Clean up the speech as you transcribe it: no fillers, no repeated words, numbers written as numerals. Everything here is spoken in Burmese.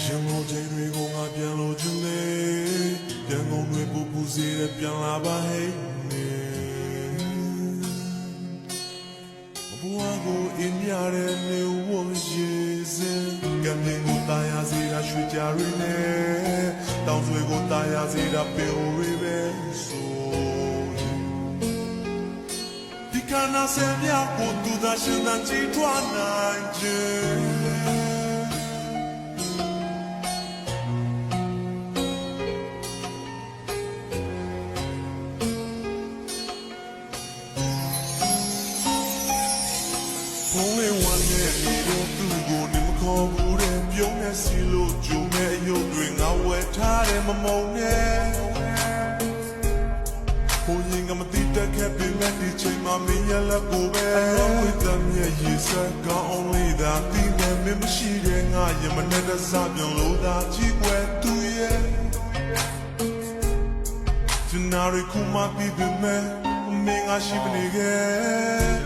ရှင်ကိုချိန်တွေကိုငါပြန်လို့ချင်လေပြန်ကုန်တွေပူပူစေတဲ့ပြန်လာပါဟဲ့ဘဝကိုအင်းရတဲ့နေဝရေစင်ကံတင်ကိုတာယာစေတာရွှေကြရင်းနဲ့တောင်ဆွေကိုတာယာစေတာပင်ဝေးပဲဆိုဒီကနာဆယ်မြတ်ကိုသူသာရှင်တန်ကြည်ထွားနိုင်ခြင်းဘုံလေးဝမ်းနဲ့ဒီလိုသူ့ကိုနေမခေါ်ဘူးတဲ့ပြုံးနဲ့စီလို့ဂျုံနဲ့ရုပ်တွေငါဝယ်ထားတယ်မမုံနဲ့ဘုံရင်ကမတိတက်ခဲ့ပြင်မဲ့ဒီချိန်မှာမင်းရလက်ကိုပဲအလုံးဝတမ်းရဲ့ရေစက်ကောင်း only သာဒီမဲ့မင်းမရှိတဲ့ငါရမနဲ့တစားပြုံးလို့သာကြည့်ွယ်သူရဲ့ဒီနာရီခုမှပြီးပြီမဲ့မင်းငါရှိပနေခဲ့